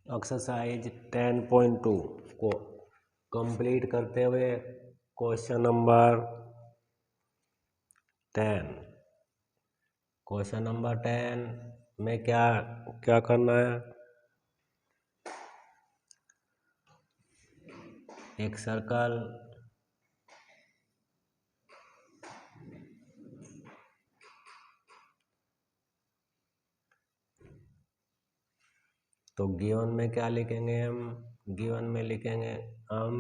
Exercise 10.2 को complete करते हुए क्वेश्चन नंबर 10 में क्या क्या करना है। एक सर्कल तो गिवन में क्या लिखेंगे हम, गिवन में लिखेंगे हम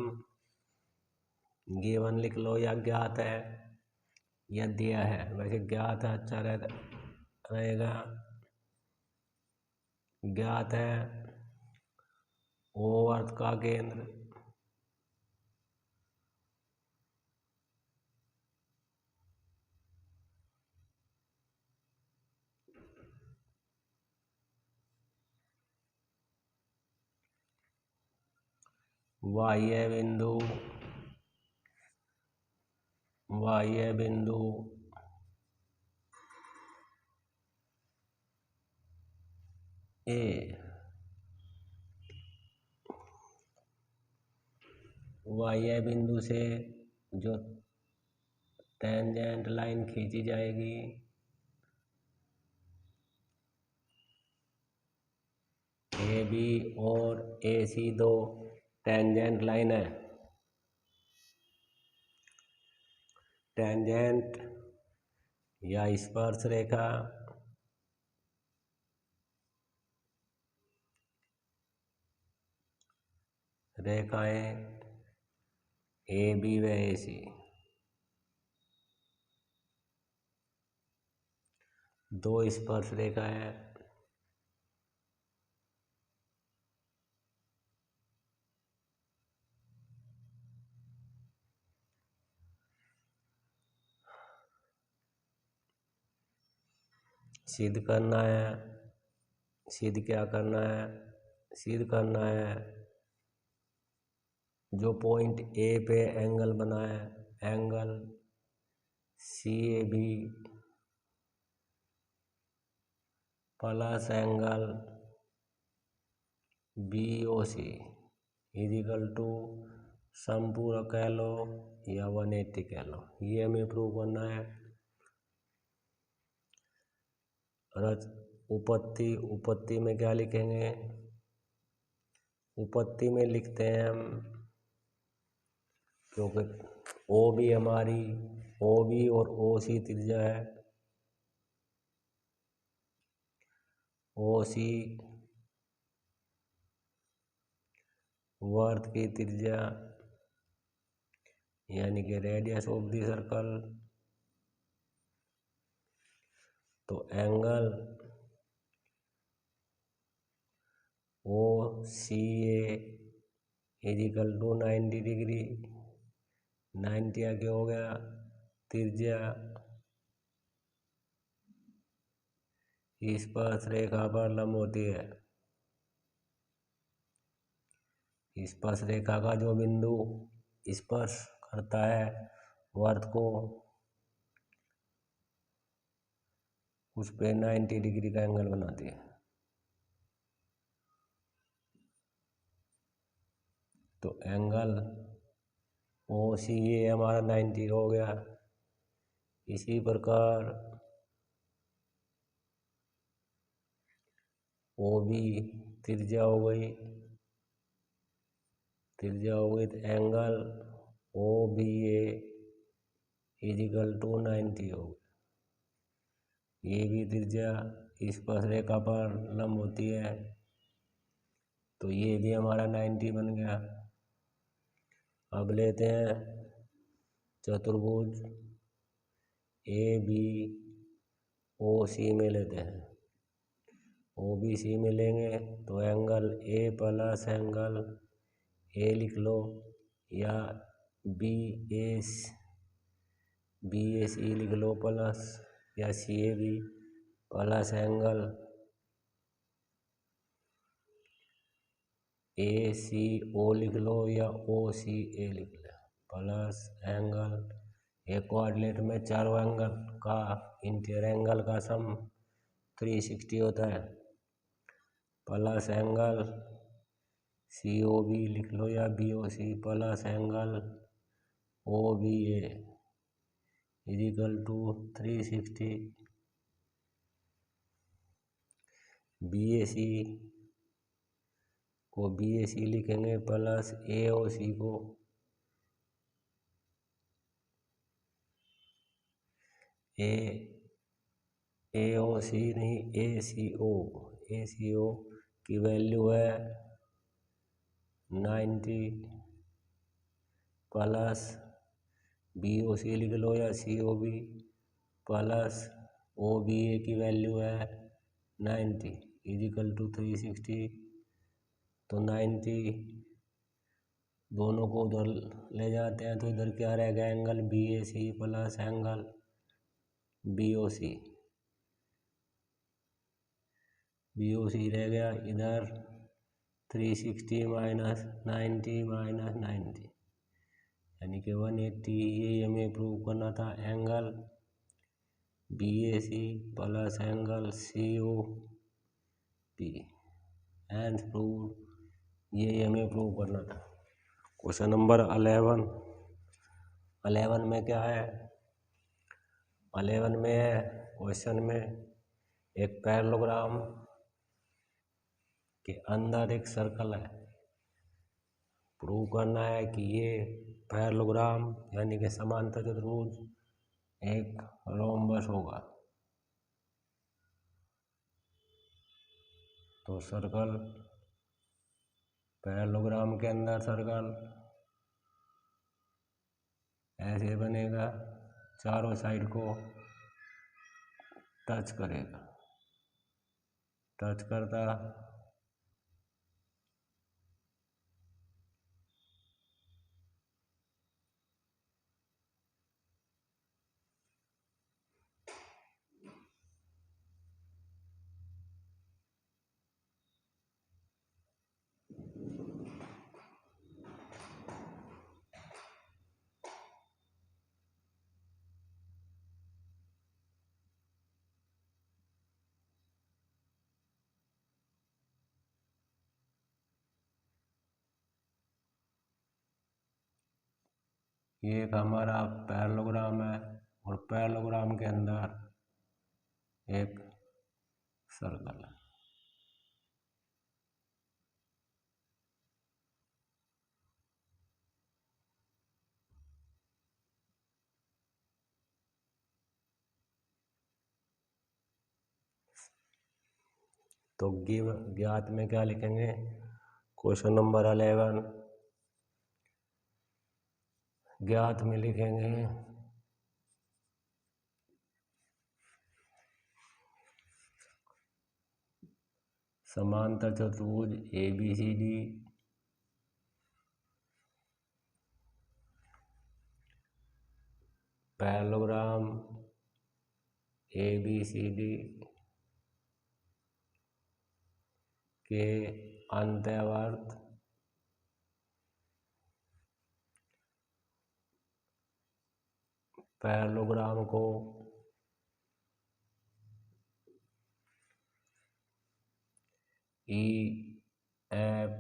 गिवन लिख लो या ज्ञात है या दिया है, वैसे ज्ञात है अच्छा रहेगा। ज्ञात है ओ अर्थ का केंद्र बाह्य बिंदु ए बाह्य बिंदु से जो टेंजेंट लाइन खींची जाएगी ए बी और ए सी दो टेंजेंट लाइन है। टेंजेंट या स्पर्श रेखा रेखाएं ए बी व ए सी दो स्पर्श रेखा है। सिद्ध करना है, सिद्ध क्या करना है, सिद्ध करना है जो पॉइंट ए पे एंगल बना है, angle C A B plus angle B O C is equal to समपूरक कह लो या 180 कह लो, ये हमें प्रूव करना है। उपपत्ति में क्या लिखेंगे, उपपत्ति में लिखते हैं हम, क्योंकि ओ भी हमारी ओ बी और ओ सी त्रिज्या है, ओ सी वर्त की त्रिज्या यानी कि रेडियस ऑफ द सर्कल। तो angle O C A equal to 90 degree, 90 आगे हो गया त्रिज्या स्पर्श रेखा पर लंब होती है। स्पर्श रेखा का जो बिंदु स्पर्श करता है वर्त को उस पे 90 डिग्री का एंगल बनाती है। तो एंगल ओ सी ए हमारा 90 हो गया। इसी प्रकार ओ बी त्रिज्या हो गई, तो angle O B A equal to 90 हो गया। ये भी त्रिज्या स्पर्श रेखा पर लंब होती है, तो ये भी हमारा 90 बन गया। अब लेते हैं चतुर्भुज ए बी ओ सी में लेते हैं, ओ बी सी में लेंगे तो एंगल ए प्लस एंगल ए लिख लो या बी ए सी लिख लो प्लस या C A B plus angle A C O लिख लो या ओ सी ए लिख लो प्लस एंगल एक कोऑर्डिनेट में चारों एंगल का इंटीरियर एंगल का सम 360 होता है प्लस एंगल COB लिख लो या BOC plus angle OBA equal to 360। BAC को BAC लिखेंगे प्लस AOC को AOC नहीं ACO की वैल्यू है 90 प्लस BOC लिख लो या COB प्लस OBA की वैल्यू है 90 इजिकल टू 360। तो 90 दोनों को उधर ले जाते हैं तो इधर क्या रहेगा angle BAC plus angle BOC रह गया इधर 360 माइनस 90 यानी कि 180। ये हमें प्रूव करना था angle BAC plus angle COP and prove. ये हमें प्रूव करना था। क्वेश्चन नंबर 11 में क्या है? 11 में है क्वेश्चन में एक पैरेललोग्राम के अंदर एक सर्कल है। प्रूव करना है कि ये पैरेललोग्राम यानी कि समांतर चतुर्भुज एक रोम्बस होगा। तो सर्कल पैरेललोग्राम के अंदर सर्कल ऐसे बनेगा, चारों साइड को टच करेगा। टच करता ये एक हमारा पैरेललोग्राम है और पैरेललोग्राम के अंदर एक सर्कल है। तो ज्ञात में क्या लिखेंगे? क्वेश्चन नंबर 11 ज्ञात में लिखेंगे समांतर चतुर्भुज ABCD पैरेललोग्राम ABCD के अंतर्वर्त पैरेललोग्राम को EF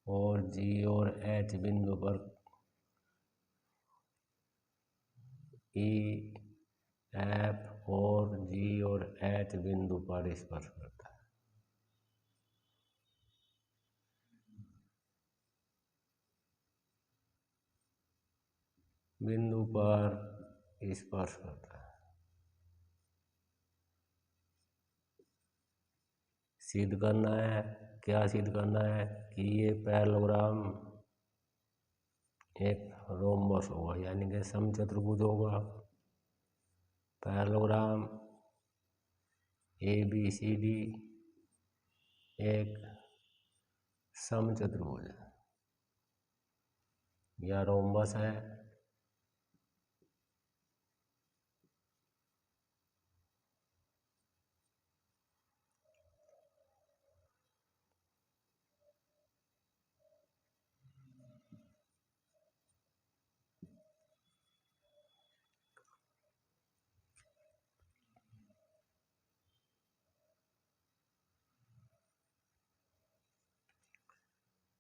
और G और H बिंदु पर EF और G और H बिंदु पर स्पर्श करता है। बिंदु पर स्पर्श करता है। सिद्ध करना है, क्या सिद्ध करना है? कि ये पैरेललोग्राम एक रोम्बस होगा यानी कि समचतुर्भुज होगा। पैरेललोग्राम ABCD एक समचतुर्भुज है या रोम्बस है।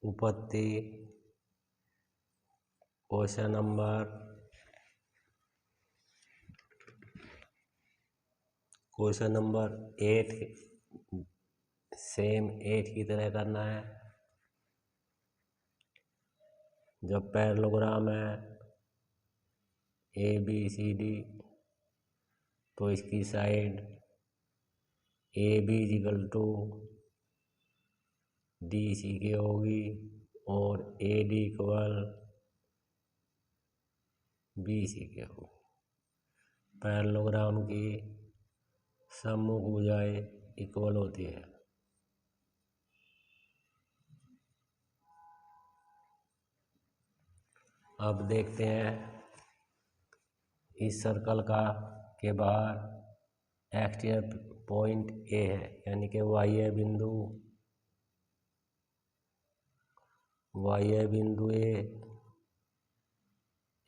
उपपत्ति क्वेश्चन नंबर 8 सेम 8 की तरह करना है। जब पैरेललोग्राम है ABCD तो इसकी साइड AB = DCK होगी और AD = BCK होगी। पैरेललोग्राम की सम्मुख भुजाएं इक्वल होती है। अब देखते हैं इस सर्कल के बाहर एक्सटीरियर पॉइंट A है, यानी कि बाह्य बिंदु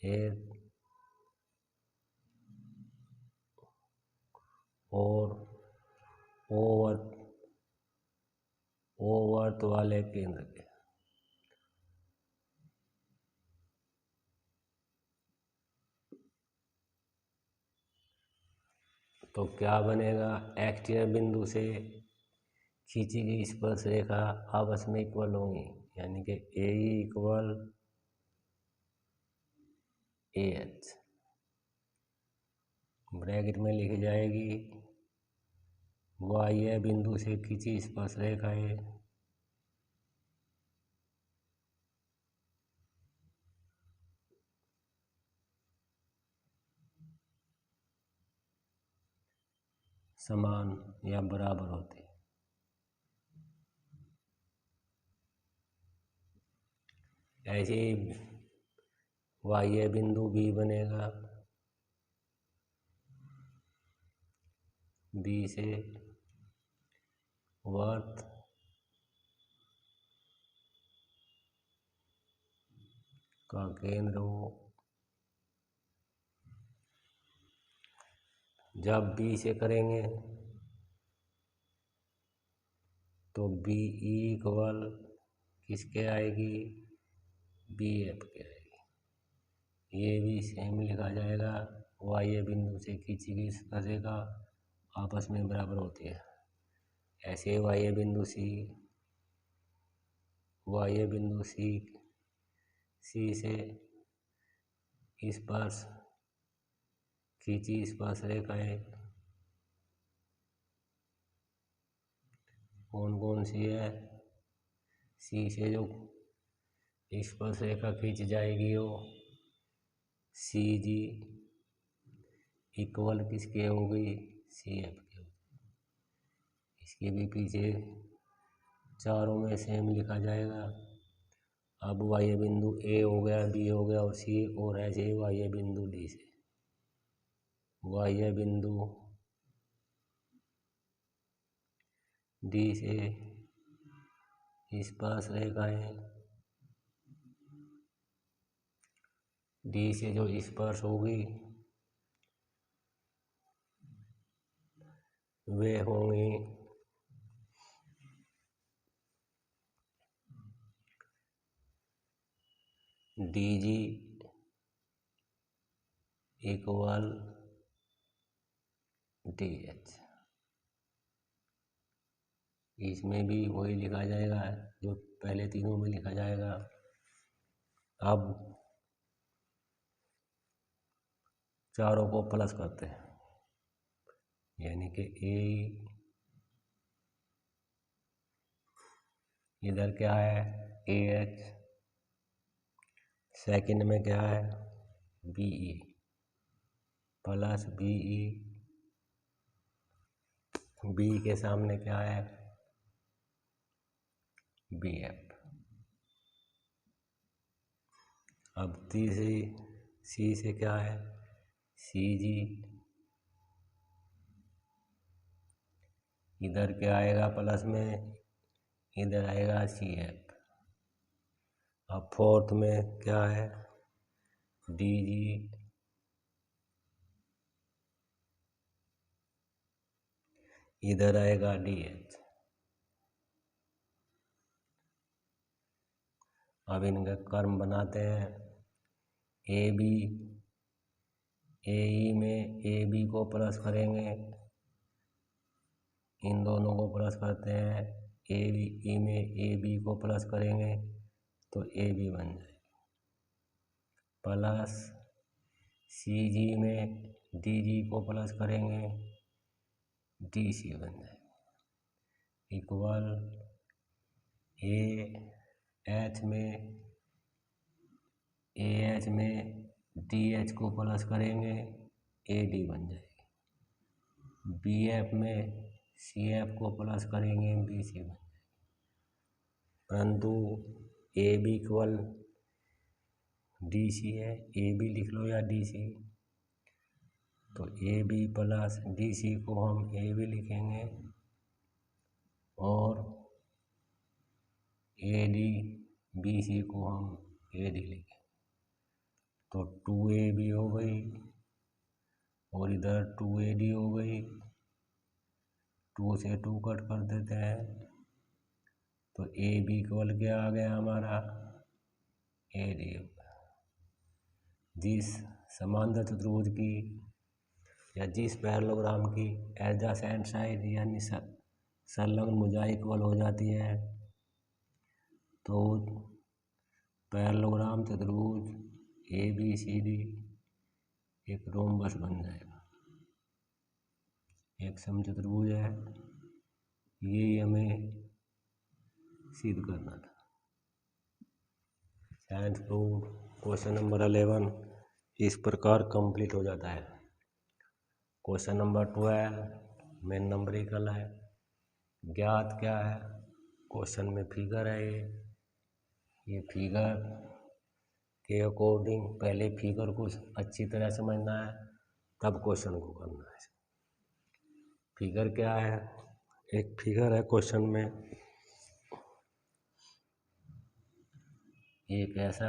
A और O वर्त वाले केंद्र के। तो क्या बनेगा, एक्सटीरियर बिंदु से खींची गई स्पर्श रेखा आपस में इक्वल होंगी, यानी कि AE = AH ब्रैकेट में लिखी जाएगी। बाह्य बिंदु से खींची स्पर्श रेखाएं समान या बराबर होते हैं। ऐसे ही बाह्य बिंदु B बनेगा। B से वर्त का केंद्र हो। जब B से करेंगे तो BE = किसके आएगी, BF के आएगी। ये भी सेम लिखा जाएगा। बाह्य बिंदु से खींची गई स्पर्श रेखा आपस में बराबर होती है। ऐसे बाह्य बिंदु C से खींची स्पर्श रेखाएं कौन कौन सी है। C से जो स्पर्श रेखा खींच जाएगी वो CG = किसके होगी, CF के होगी। इसके भी पीछे चारों में सेम लिखा जाएगा। अब बाह्य बिंदु A हो गया, B हो गया और C, और ऐसे ही बाह्य बिंदु D से बाह्य बिंदु D से स्पर्श रेखाएं D से जो स्पर्श होगी वे होंगी DG = DH। इसमें भी वही लिखा जाएगा जो पहले तीनों में लिखा जाएगा। अब चारों को प्लस करते हैं, यानी कि A इधर क्या है AH, सेकंड में क्या है BE + BE, B के सामने क्या है BF। अब तीसरी C से क्या है CG, इधर क्या आएगा प्लस में, इधर आएगा CF। अब फोर्थ में क्या है DG, इधर आएगा DH। अब इनके कर्म बनाते हैं। ए बी, ए ई में ए बी को प्लस करेंगे, इन दोनों को प्लस करते हैं। ए ई में ए बी को प्लस करेंगे तो ए बी बन जाएगी, प्लस सी जी में डी जी को प्लस करेंगे, डी सी बन जाएगी, इक्वल ए एच में डी एच को प्लस करेंगे, ए डी बन जाएगी, बी एफ में सी एफ को प्लस करेंगे, बी सी बन जाएगी। परंतु A B equal D C है, ए बी लिख लो या डी सी, तो A B plus D C को हम ए बी लिखेंगे और ए डी बी सी को हम ए डी लिखेंगे, तो 2AB हो गई और इधर 2AD हो गई, 2 से 2 कट कर देते हैं, तो AB इक्वल क्या आ गया हमारा, AD। जिस समांतर चतुर्भुज की या जिस पैरेललोग्राम की एडजेसेंट साइड यानी संलग्न भुजाएं इक्वल हो जाती है तो पैरेललोग्राम चतुर्भुज ABCD एक रोम्बस बन जाएगा, एक समचतुर्भुज है। यही हमें सिद्ध करना था। साइंस प्रूव क्वेश्चन नंबर 11 इस प्रकार कंप्लीट हो जाता है। क्वेश्चन नंबर 12 मेन नंबरिकल है। ज्ञात क्या है, क्वेश्चन में फिगर है, ये फिगर के अकॉर्डिंग पहले फिगर को अच्छी तरह समझना है, तब क्वेश्चन को करना है। फिगर क्या है, एक फिगर है क्वेश्चन में, एक ऐसा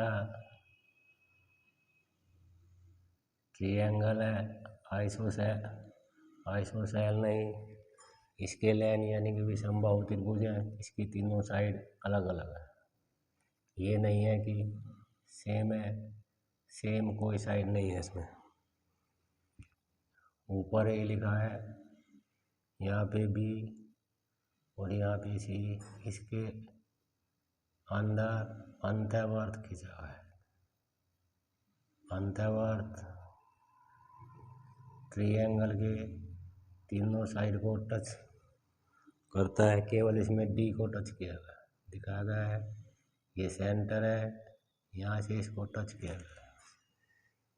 ट्रायंगल है, आइसोसेल नहीं, स्केलैन यानी कि विषमबाहु त्रिभुज है, इसकी तीनों साइड अलग अलग है। ये नहीं है कि सेम है, सेम कोई साइड नहीं है इसमें। ऊपर ए लिखा है, यहाँ पे बी और यहाँ पे सी, इसके अंदर अंतःवर्त खिंचा है। अंतःवर्त ट्रायंगल के तीनों साइड को टच करता है, केवल इसमें डी को टच किया गया दिखाया गया है। ये सेंटर है, यहाँ से इसको टच किया गया,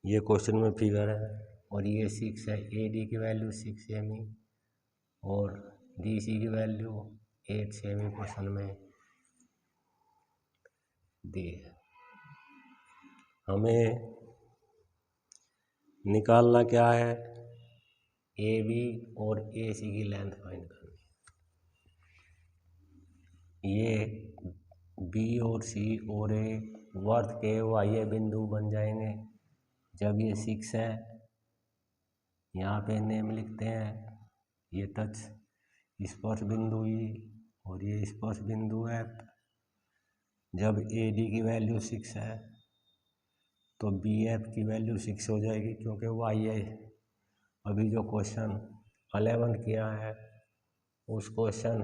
ये क्वेश्चन में फिगर है। और ये 6 है, ए डी की वैल्यू 6 सेमी और डी सी की वैल्यू 8 सेमी क्वेश्चन में दी है। हमें निकालना क्या है, ए बी और ए सी की लेंथ फाइंड करनी। ये बी और सी और ए वर्त के बाह्य बिंदु बन जाएंगे। जब ये 6 है, यहाँ पे नेम लिखते हैं, ये टच स्पर्श बिंदु ई और ये स्पर्श बिंदु एफ। जब ए डी की वैल्यू 6 है तो बी एफ की वैल्यू 6 हो जाएगी, क्योंकि बाह्य अभी जो क्वेश्चन 11 किया है उस क्वेश्चन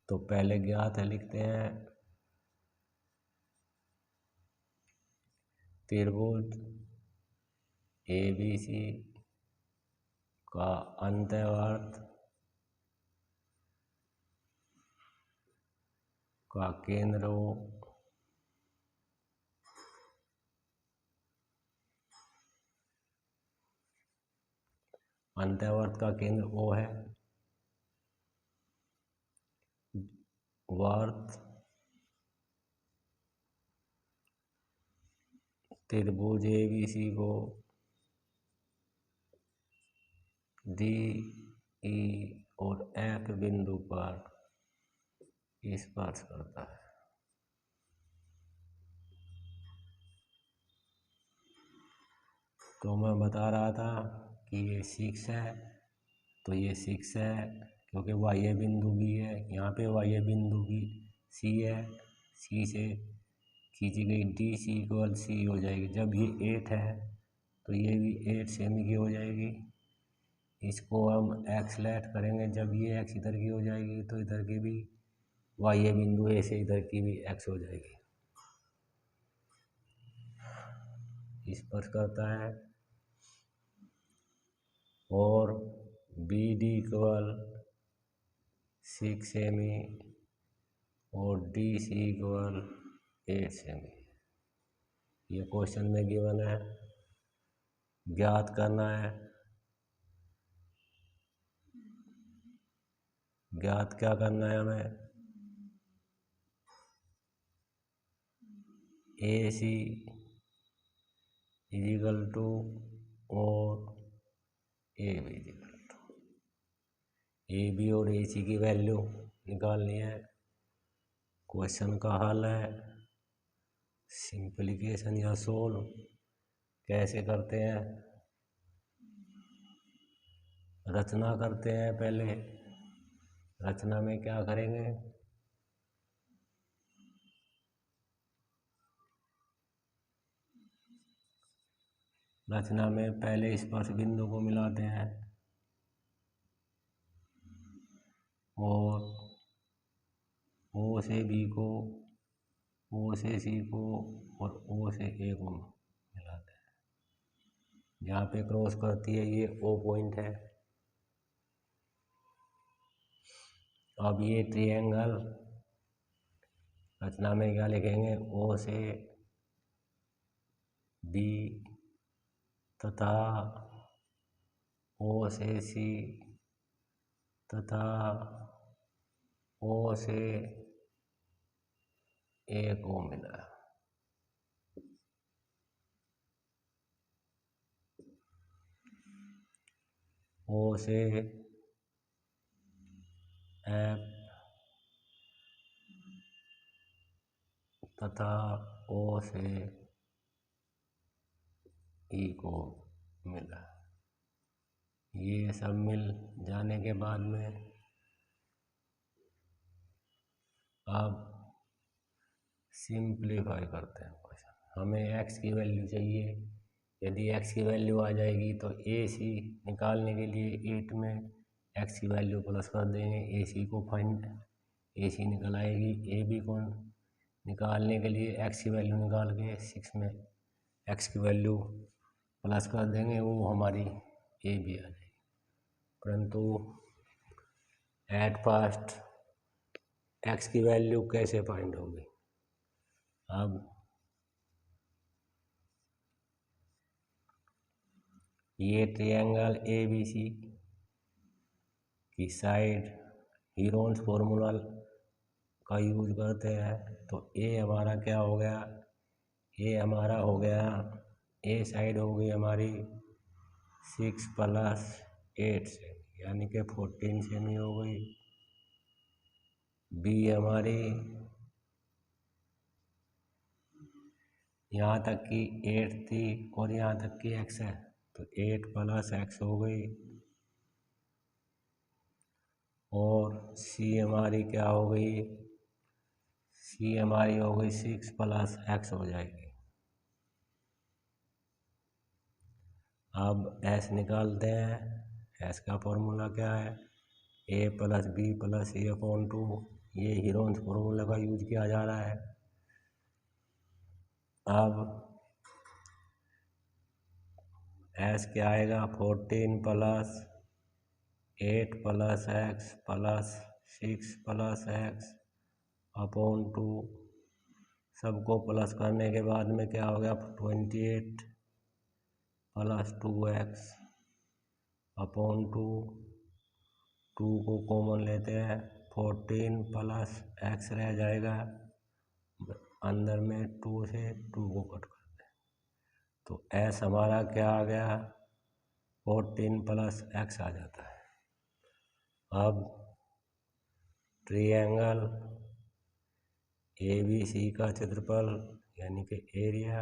तो पहले ज्ञात है लिखते हैं, त्रिभुज ABC का अंतःवर्त का केंद्र O, अंतःवर्त का केंद्र O है। वर्त त्रिभुज ABC को D, E और F बिंदु पर स्पर्श करता है। तो मैं बता रहा था कि ये 6 है, तो ये 6 है, क्योंकि बाह्य बिंदु बी है, यहाँ पे बाह्य बिंदु बी सी है, सी से खींची गई डी सी इक्वल सी हो जाएगी। जब ये 8 है तो ये भी 8 सेमी की हो जाएगी। इसको हम एक्स लेट करेंगे, जब ये एक्स इधर की हो जाएगी तो इधर की भी बाह्य बिंदु ए से इधर की भी एक्स हो जाएगी। स्पर्श करता है और बी डी इक्वल 6 सेमी और डी सी इक्वल 8 सेमी। ये क्वेश्चन में गिवन है, ज्ञात करना है। ज्ञात क्या करना है हमें, ए सी इजिकल टू और A B equal to, A B और ए सी की वैल्यू निकालनी है। क्वेश्चन का हल है, सिंप्लीफिकेशन या सोल्व कैसे करते हैं, रचना करते हैं। पहले रचना में क्या करेंगे, रचना में पहले स्पर्श बिंदु को मिलाते हैं और ओ से बी को, ओ से सी को और ओ से ए को मिलाते हैं। जहाँ पे क्रॉस करती है ये ओ पॉइंट है। अब ये ट्रायंगल, रचना में क्या लिखेंगे, ओ से बी तथा ओ से सी तथा ओ से ए को मिला। ओ से एफ तथा ओ से ई को मिला। ये सब मिल जाने के बाद में अब सिंप्लीफाई करते हैं क्वेश्चन। हमें x की वैल्यू चाहिए। यदि x की वैल्यू आ जाएगी तो ए सी निकालने के लिए 8 में x की वैल्यू प्लस कर देंगे, ए सी को फाइंड, ए सी निकल आएगी। ए बी को निकालने के लिए x की वैल्यू निकाल के 6 में x की वैल्यू प्लस कर देंगे, वो हमारी ए बी आ जाएगी। परंतु एट फर्स्ट x की वैल्यू कैसे फाइंड होगी। अब ये ट्रायंगल ए बी सी की साइड हीरोन्स फॉर्मूला का यूज करते हैं। तो ए हमारा क्या हो गया, ए हमारा हो गया, ए साइड हो गई हमारी 6 + 8 से, यानी कि 14 सेमी हो गई। बी हमारी यहाँ तक की 8 थी और यहाँ तक की x है, तो 8 + x हो गई। और सी हमारी क्या हो गई, सी हमारी हो गई 6 + x हो जाएगी। अब s निकालते हैं। s का फॉर्मूला क्या है, a + b + c/2। ये हीरोन्स फॉर्मूला का यूज किया जा रहा है। अब s क्या आएगा, 14 + 8 + x + 6 + x/2। सबको प्लस करने के बाद में क्या हो गया, 28 + 2x/2। 2 को कॉमन लेते हैं, 14 + x रह जाएगा, अंदर में 2 से 2 को कट करते हैं। तो s हमारा क्या आ गया, 14 + x आ जाता है। अब ट्रायंगल ए बी सी का क्षेत्रफल यानी कि एरिया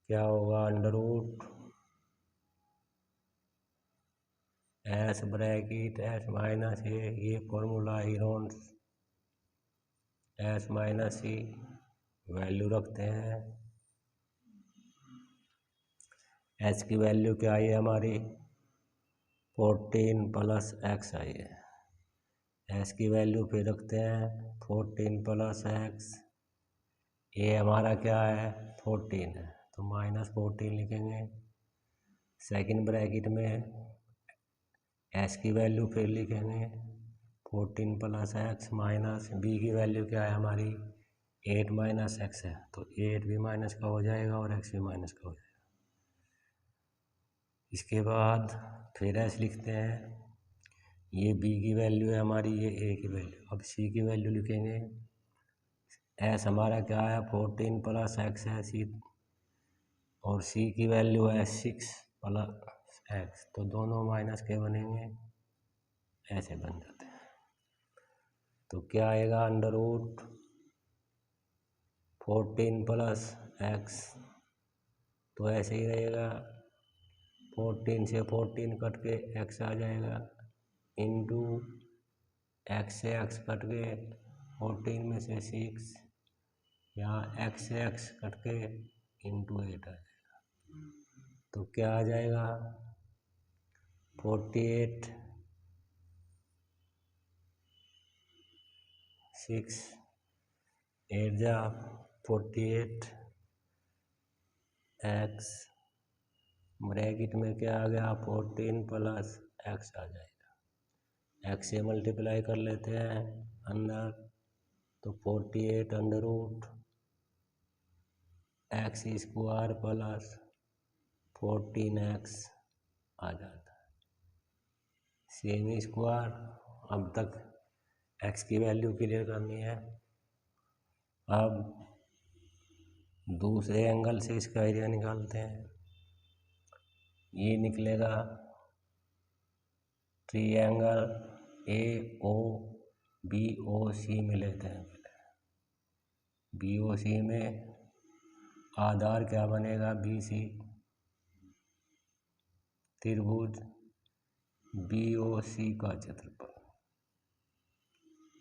क्या होगा, √ एस ब्रैकेट एस माइनस ए, ये फॉर्मूला हीरोन्स एस माइनस सी वैल्यू रखते हैं। एच की वैल्यू क्या आई है हमारी 14 प्लस एक्स आई है। एस की वैल्यू फिर रखते हैं 14 प्लस एक्स, ये हमारा क्या है 14 है तो -14 लिखेंगे। सेकंड ब्रैकेट में एस की वैल्यू फिर लिखेंगे 14 प्लस एक्स माइनस बी की वैल्यू क्या है हमारी 8 माइनस एक्स है तो 8 भी माइनस का हो जाएगा और एक्स भी माइनस का हो जाएगा। इसके बाद फिर एस लिखते हैं, ये बी की वैल्यू है हमारी, ये ए की वैल्यू। अब सी की वैल्यू लिखेंगे, एस हमारा क्या है 14 प्लस एक्स है सी, और सी की वैल्यू है 6 प्लस एक्स, तो दोनों माइनस के बनेंगे, ऐसे बन जाते हैं। तो क्या आएगा अंडर रूट 14 प्लस एक्स, तो ऐसे ही रहेगा 14 से 14 कट के एक्स आ जाएगा, इंटू एक्स से एक्स कट के 14 में से 6, यहाँ एक्स से एक्स कट के इंटू 8 आ जाएगा। तो क्या आ जाएगा 48 6 8 जा 48 एक्स ब्रैकेट में क्या आ गया 14 प्लस एक्स आ जाएगा। एक्स से मल्टीप्लाई कर लेते हैं अंदर, तो 48 under root X square plus 14 X आ जाता है। सेमी स्क्वायर, अब तक एक्स की वैल्यू क्लियर करनी है। अब दूसरे एंगल से इसका एरिया निकालते हैं, ये निकलेगा triangle A O B O सी में लेते हैं। बी ओ सी में आधार क्या बनेगा बी सी, त्रिभुज बी ओ सी का क्षेत्रफल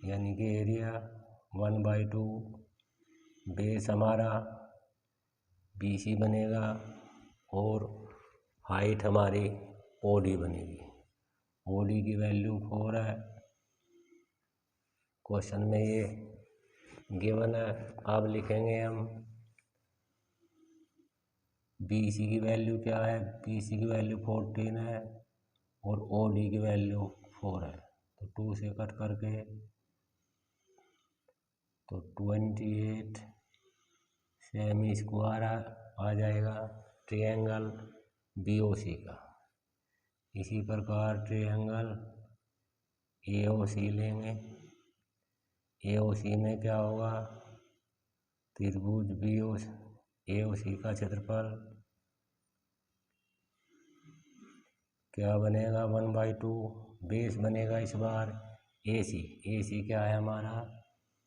यानी कि एरिया 1/2, बेस हमारा बी सी बनेगा और हाइट हमारी ओ डी बनेगी। ओ डी की वैल्यू 4 है, क्वेश्चन में ये गिवन है। अब लिखेंगे हम बी सी की वैल्यू क्या है, बी सी की वैल्यू 14 है और ओ डी की वैल्यू 4 है, तो 2 से कट करके तो 28 सेमी स्क्वायर आ जाएगा ट्रायंगल बी ओ सी का। इसी प्रकार ट्रायंगल ए ओ सी लेंगे, ए ओ सी में क्या होगा त्रिभुज बी ओ ए ओ सी का क्षेत्रफल क्या बनेगा 1/2, बेस बनेगा इस बार ए सी। ए सी क्या है हमारा,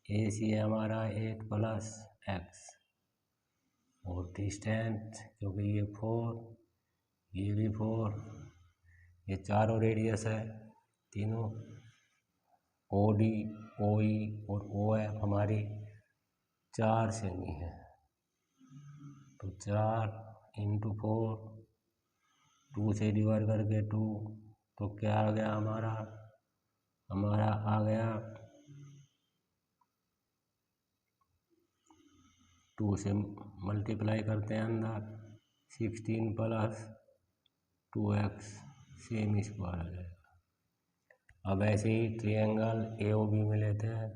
ए सी है हमारा 8 प्लस एक्स, और डिस्टेंस क्योंकि ये 4 ये भी 4, ये चारों रेडियस है तीनों, ओ डी ओ ई और ओ एफ हमारी 4 सेमी है, तो 4 इंटू 4, 2 से डिवाइड करके 2, तो क्या आ गया हमारा आ गया 2 से मल्टीप्लाई करते हैं अंदर 16 प्लस 2x सेमी स्क्वायर आ जाएगा। अब ऐसे ही ट्रायंगल ए ओ बी में लेते हैं,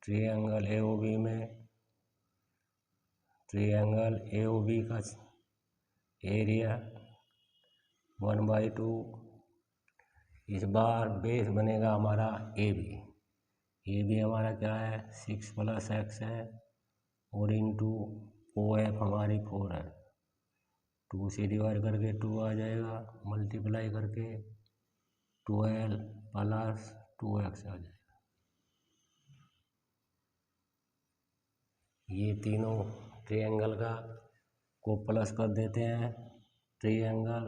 ट्रायंगल ए ओ बी में ट्रायंगल ए ओ बी का एरिया 1/2, इस बार बेस बनेगा हमारा ए बी हमारा क्या है 6 प्लस एक्स है और इंटू ओ एफ हमारी 4 है, 2 से डिवाइड करके 2 आ जाएगा, मल्टीप्लाई करके 12 प्लस 2x आ जाएगा। ये तीनों ट्रायंगल का को प्लस कर देते हैं, ट्रायंगल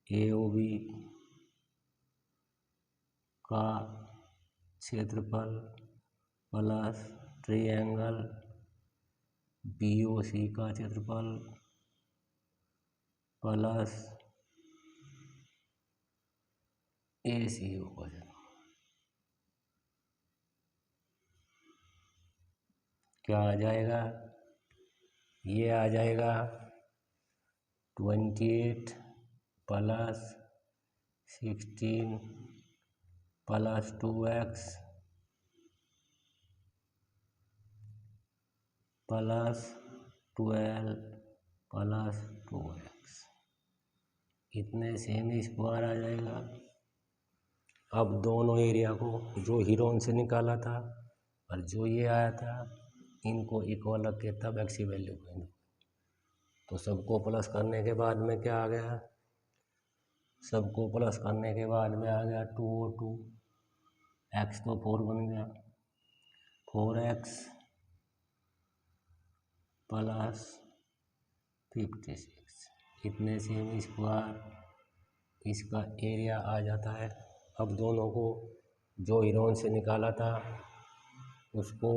ए ओ बी का क्षेत्रफल प्लस ट्रायंगल BOC का क्षेत्रफल प्लस ACO का क्षेत्रफल क्या आ जाएगा? ये आ जाएगा 28 plus 16 plus 2x plus 12 plus 2x, इतने सेम स्क्वायर आ जाएगा। अब दोनों एरिया को जो हीरोन से निकाला था और जो ये आया था इनको इक्वल रख के तब x की वैल्यू को, तो सबको प्लस करने के बाद में क्या आ गया? सबको प्लस करने के बाद में आ गया 202, x तो 4 बन गया, 4x प्लस 56, इतने सेम स्क्वायर इसका एरिया आ जाता है। अब दोनों को जो हीरोन से निकाला था उसको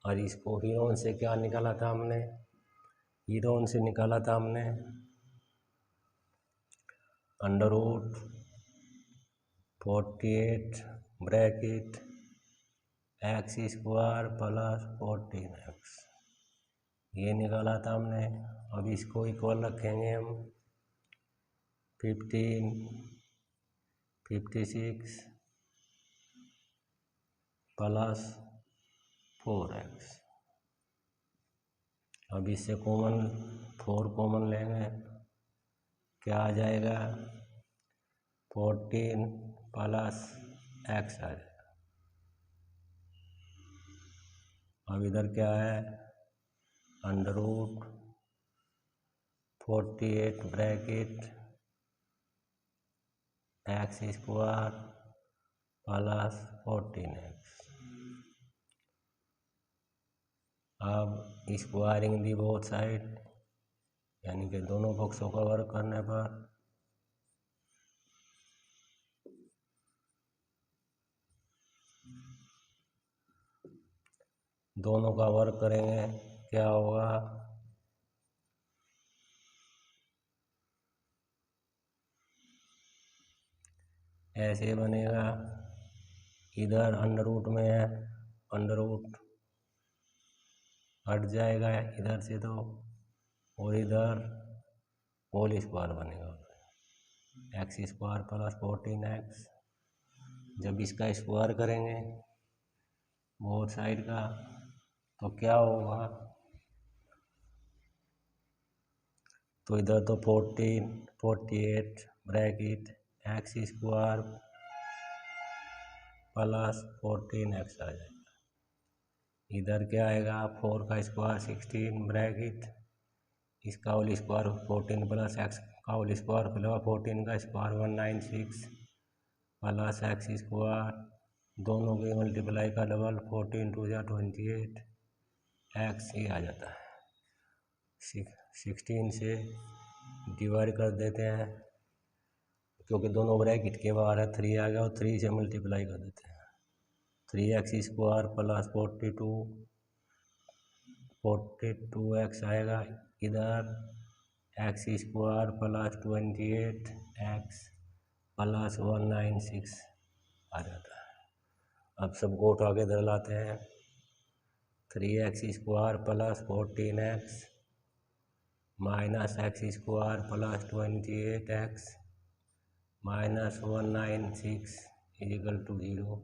और इसको हीरोन से क्या निकाला था हमने? हीरोन से निकाला था हमने under root 48 bracket x square plus 14x, ये निकाला था हमने। अब इसको इक्वल रखेंगे हम 15 56 प्लस 4x। अब इससे 4 कॉमन लेंगे, क्या आ जाएगा? 14 प्लस x आ जाएगा। अब इधर क्या है? Under root 48 bracket x square plus 14x। अब स्क्वायरिंग दी बोथ साइड, यानी कि दोनों पक्षों का वर्क करने पर दोनों का वर्क करेंगे, क्या होगा? ऐसे बनेगा, इधर अंडररूट में है, अंडररूट हट जाएगा इधर से तो, और इधर होल स्क्वायर बनेगा, x स्क्वायर प्लस 14x। जब इसका स्क्वायर करेंगे बोथ साइड का तो क्या होगा? तो इधर तो 48 bracket x square plus 14x आ जाएगा। इधर क्या आएगा? 4 का स्क्वायर 16 ब्रैकेट इसका होल स्क्वायर 14 प्लस x का होल स्क्वायर प्लस 14 का स्क्वायर 196 प्लस x स्क्वायर, दोनों के मल्टीप्लाई का डबल 14 2 जा 28 x ही आ जाता है। 16 से डिवाइड कर देते हैं क्योंकि दोनों ब्रैकेट के बाहर है, 3 आ गया और 3 से मल्टीप्लाई कर देते हैं। 3x स्क्वायर प्लस 42x आएगा, इधर x square plus 28x plus 196 आ जाता है। अब सबको उठा के इधर लाते हैं, 3x square plus 14x minus x square plus 28x minus 196 equal to 0।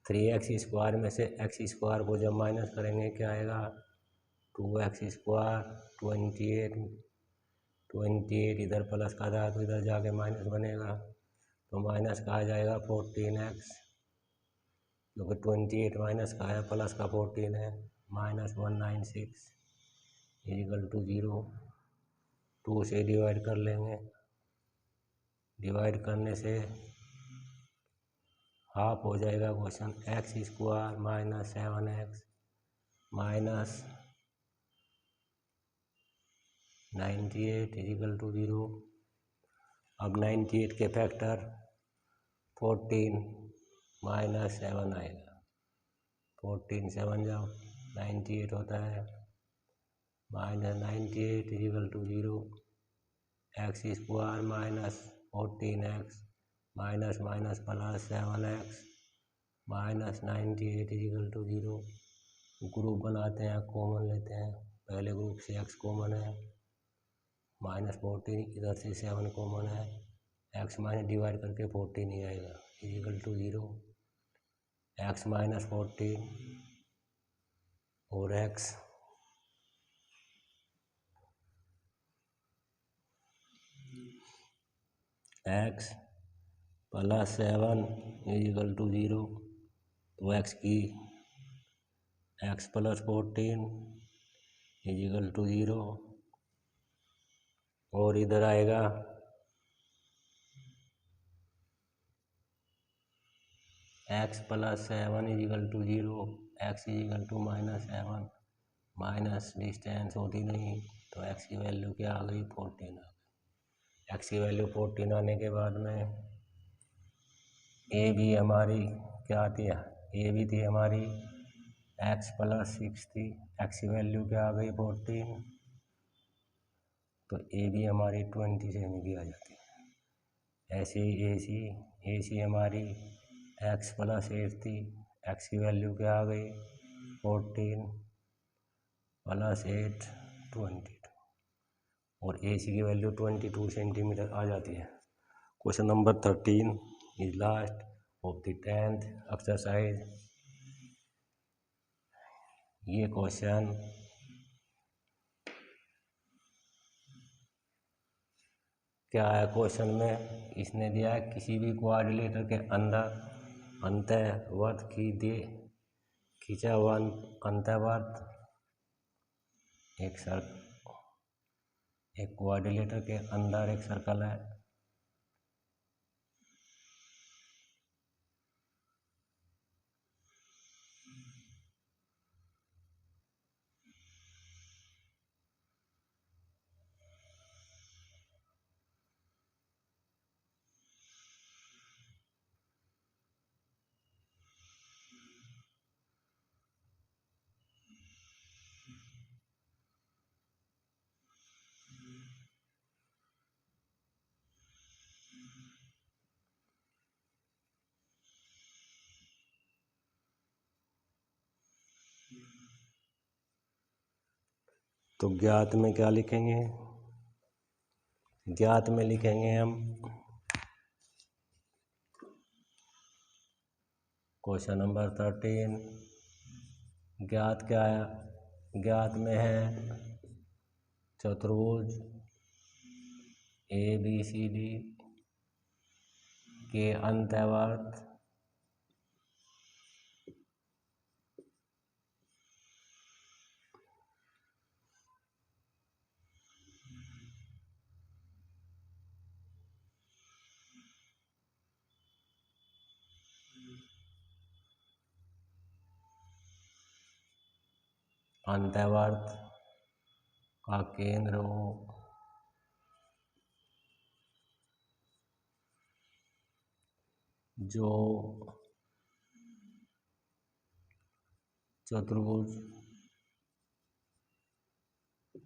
3x square में से x स्क्वायर को जब माइनस करेंगे क्या आएगा? 2x स्क्वायर 28 इधर प्लस का था तो इधर जाके माइनस बनेगा, तो माइनस का आ जाएगा 14x, क्योंकि 28 माइनस का है प्लस का 14 है, माइनस 196 इक्वल टू 0। 2 से डिवाइड कर लेंगे, डिवाइड करने से हाफ हो जाएगा question. x square minus 7x minus 98 equal to 0। अब 98 के फैक्टर 14 माइनस 7 आएगा। 14 7 जाओ 98 होता है, minus 98 equal to 0। X square minus 14x minus minus plus 7x minus 98 equal to 0। Group बनाते हैं, कॉमन लेते हैं। पहले ग्रुप से x कॉमन है, माइनस 14 इधर से 7 कॉमन है, x माइनस डिवाइड करके 14 ही आएगा इजिकल टू 0। x माइनस 14 और x प्लस 7 इजिकल टू 0। तो x प्लस 14 इजिकल टू 0 और इधर आएगा x plus 7 equal to 0। x equal to minus 7, minus distance होती नहीं तो x की वैल्यू क्या आ गई 14 आ गई। x की वैल्यू 14 आने के बाद में a भी हमारी क्या थी, a भी थी हमारी x प्लस 6 थी, x की वैल्यू क्या आ गई 14, तो a भी हमारी 27 की आ जाती है। ऐसे ही a सी हमारी x प्लस 8 थी, x की वैल्यू क्या आ गई 14 प्लस 8 22 और ए सी की वैल्यू 22 सेंटीमीटर आ जाती है। Question number 13 is last of the 10th exercise. ये क्वेश्चन क्या है, क्वेश्चन में इसने दिया है किसी भी क्वाड्रिलेटर के अंदर अंतःवर्त खींचा हुआ अंतःवर्त एक क्वाड्रिलेटर के अंदर एक सर्कल है। तो ज्ञात में क्या लिखेंगे, ज्ञात में लिखेंगे हम क्वेश्चन नंबर 13 ज्ञात क्या है, ज्ञात में है चतुर्भुज ABCD के अंतःवर्त का केंद्र हो जो चतुर्भुज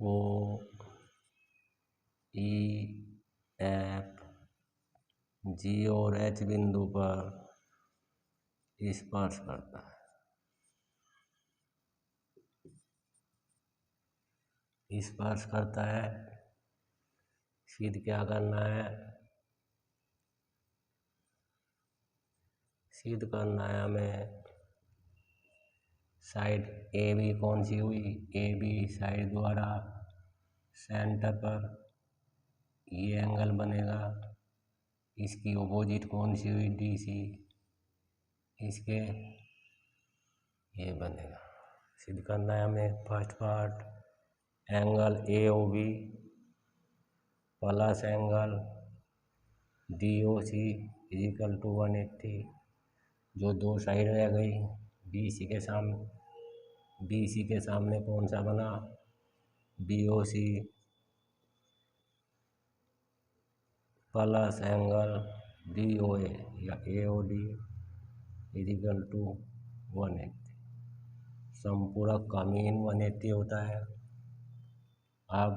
O E F G और H बिंदु पर स्पर्श करता है। स्पर्श करता है, सिद्ध क्या करना है, सिद्ध करना है हमें साइड ए बी कौन सी हुई, ए बी साइड द्वारा सेंटर पर ये एंगल बनेगा, इसकी अपोजिट कौन सी हुई डी सी, इसके ये बनेगा। सिद्ध करना है हमें first part angle A O B plus angle D O C is equal to 180। जो दो साइड रह गई BC के सामने कौन सा बना BOC प्लस एंगल DOA या AOD इजिकल टू 180। संपूरक का मीन 180 होता है। अब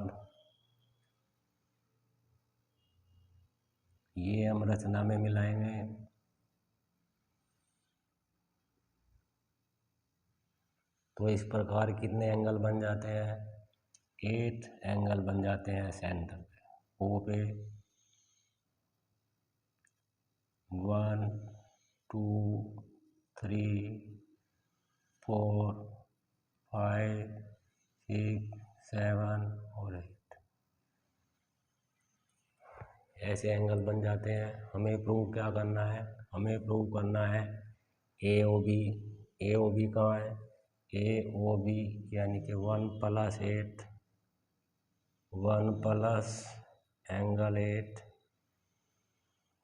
ये हम रचना में मिलाएंगे। तो इस प्रकार कितने एंगल बन जाते हैं? 8 एंगल बन जाते हैं सेंटर पे, ओ पे। 1 2 3 4 5 6 7 और 8 ऐसे एंगल बन जाते हैं। हमें प्रूव क्या करना है? हमें प्रूव करना है AOB। AOB कहाँ है? AOB यानी कि 1 + 8, 1 प्लस एंगल 8,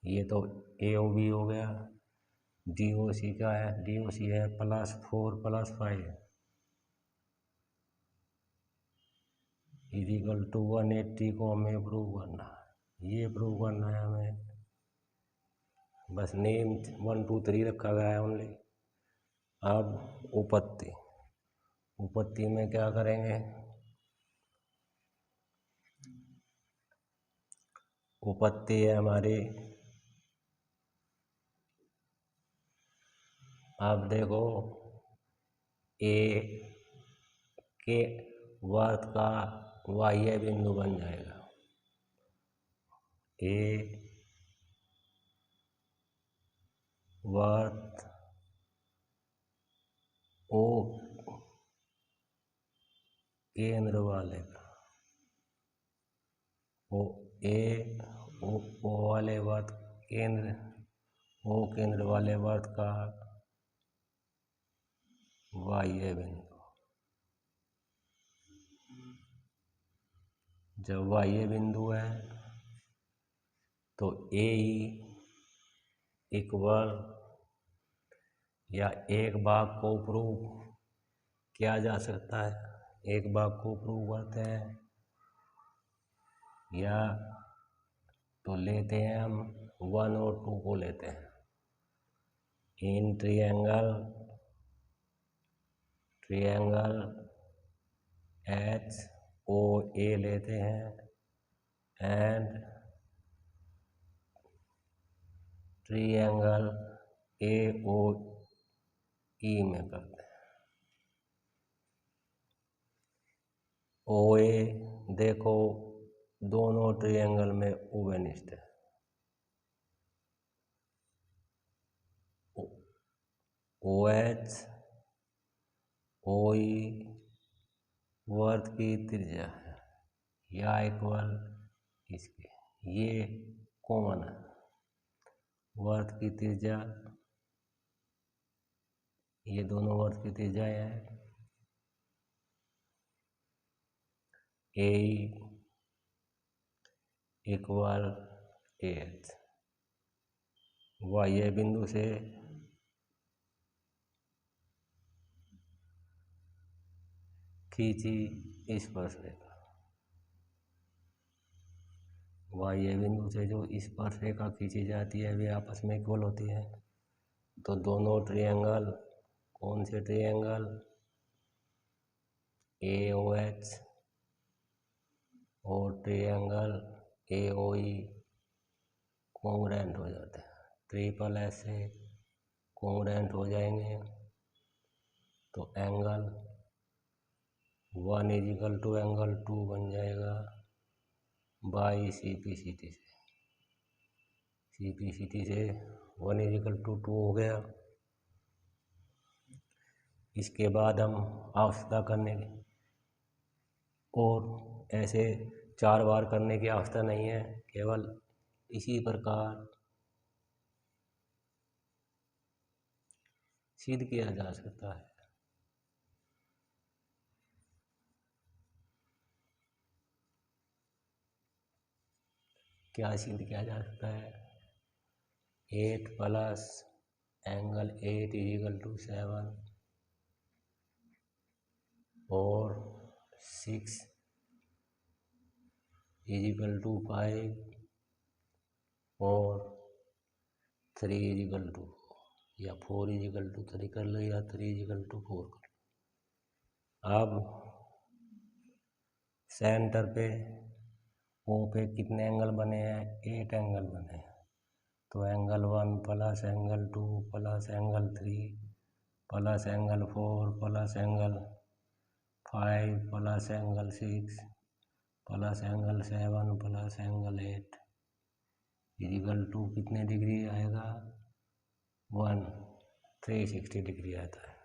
ये तो AOB हो गया। DOC का है? DOC है +4 + 5 इजिकल टू 180 को हमें प्रूव करना है। ये प्रूव करना है हमें। बस नेम 1 2 3 रखा गया है ओनली। अब उपपत्ति में क्या करेंगे? उपपत्ति है हमारी, अब देखो ए के वर्त का बाह्य बिंदु बन जाएगा। ए वर्त ओ केंद्र वाले का, ओ वाले वर्त केंद्र, ओ केंद्र वाले वर्त का बाह्य बिंदु। जब बाह्य बिंदु है तो AE इक्वल या एक भाग को प्रूव किया जा सकता है। एक भाग को प्रूव करते हैं या तो लेते हैं हम 1 और 2 को लेते हैं। इन ट्रायंगल HOA लेते हैं एंड ट्रायंगल AOE में करते हैं। OA देखो दोनों ट्रायंगल में ओवेनिस्ट है। OH OE वर्त की त्रिज्या है या इक्वल इसके, ये कॉमन है। वर्त की त्रिज्या, ये दोनों वर्त की त्रिज्या है। AE इक्वल AH बाह्य बिंदु से खींची स्पर्शरेखा, बाह्य बिंदु से जो स्पर्शरेखा खींची जाती है वे आपस में इक्वल होती है। तो दोनों ट्रायंगल, कौन से ट्रायंगल? AOH और ट्रायंगल AOE कॉन्ग्रुएंट हो जाते हैं। ट्रिपल S से कॉन्ग्रुएंट हो जाएंगे तो एंगल 1 इजिकल टू एंगल 2 बन जाएगा बाई CPCT से। CPCT से 1 इजिकल टू 2 हो गया। इसके बाद हम आवश्यकता करने की, और ऐसे 4 बार करने की आवश्यकता नहीं है, केवल इसी प्रकार सिद्ध किया जा सकता है। क्या सिद्ध किया जा सकता है? 8 प्लस एंगल 8 इजिकल टू 7 और 6 इजिकल टू 5 और 3 इजिकल टू या 4 इजिकल टू 3 कर लो या 3 इजिकल टू 4 कर लो। अब सेंटर पे ओ पे कितने एंगल बने हैं? 8 एंगल बने हैं। तो angle 1 plus angle 2 plus angle 3 plus angle 4 plus angle 5 plus angle 6 plus angle 7 plus angle 8 equal to कितने डिग्री आएगा? 360 डिग्री आता है।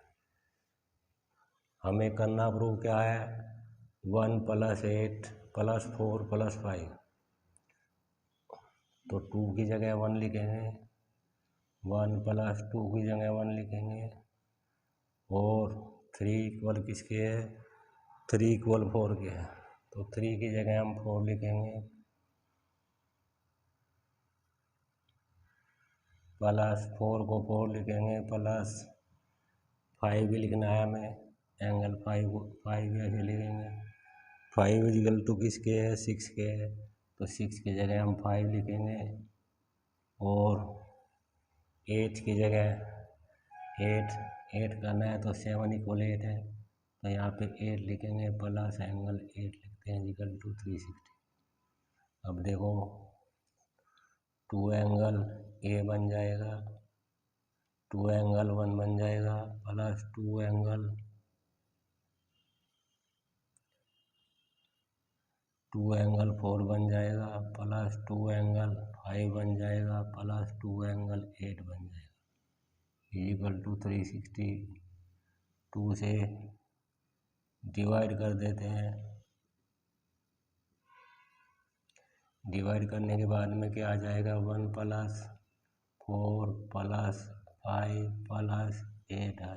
हमें करना प्रूव क्या है? 1 प्लस 8 प्लस 4 प्लस 5, तो 2 की जगह 1 लिखेंगे, 1 प्लस 2 की जगह 1 लिखेंगे, और 3 इक्वल किसके है? 3 इक्वल 4 के है, तो 3 की जगह हम 4 लिखेंगे, प्लस 4 को 4 लिखेंगे, प्लस 5 भी लिखना है हमें, एंगल 5 ऐसे लिखेंगे। 5 इक्वल टू किसके है? 6 के है, तो 6 की जगह हम 5 लिखेंगे, और 8 की जगह 8 करना है, तो 7 इक्वल 8 है, तो यहाँ पे 8 लिखेंगे, प्लस एंगल 8 लिखते हैं इक्वल टू 360। अब देखो 2 एंगल ए बन जाएगा, 2 एंगल 1 बन जाएगा, प्लस 2 एंगल 4 बन जाएगा, प्लस 2 एंगल 5 बन जाएगा, प्लस 2 एंगल 8 बन जाएगा, इक्वल टू 360। 2 से डिवाइड कर देते हैं, डिवाइड करने के बाद में क्या आ जाएगा? 1 प्लस 4 प्लस 5 प्लस 8 आ जाएगा,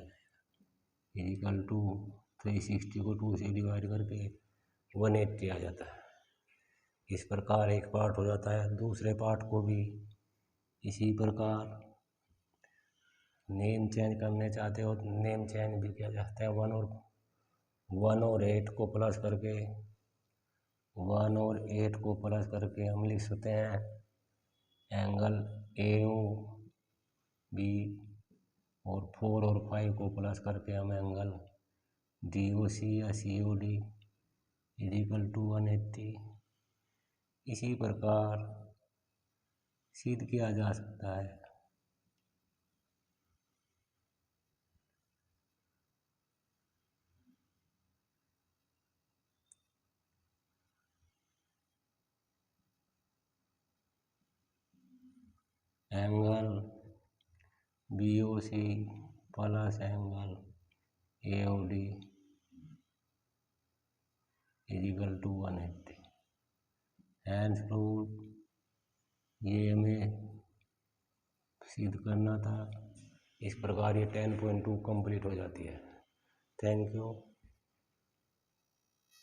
इक्वल टू 360 को 2 से डिवाइड करके 180 आ जाता है। इस प्रकार एक पार्ट हो जाता है। दूसरे पार्ट को भी इसी प्रकार नेम चेंज करने चाहते हो तो नेम चेंज भी किया जाता है। 1 और 8 को प्लस करके 1 और 8 को प्लस करके हम लिख सकते हैं एंगल AOB, और 4 और 5 को प्लस करके हम एंगल DOC या COD इक्वल टू 180। इसी प्रकार सिद्ध किया जा सकता है। Angle BOC plus angle AOD equal to 180। Hence proved, ये हमें सिद्ध करना था। इस प्रकार ये 10.2 कंप्लीट हो जाती है। Thank you.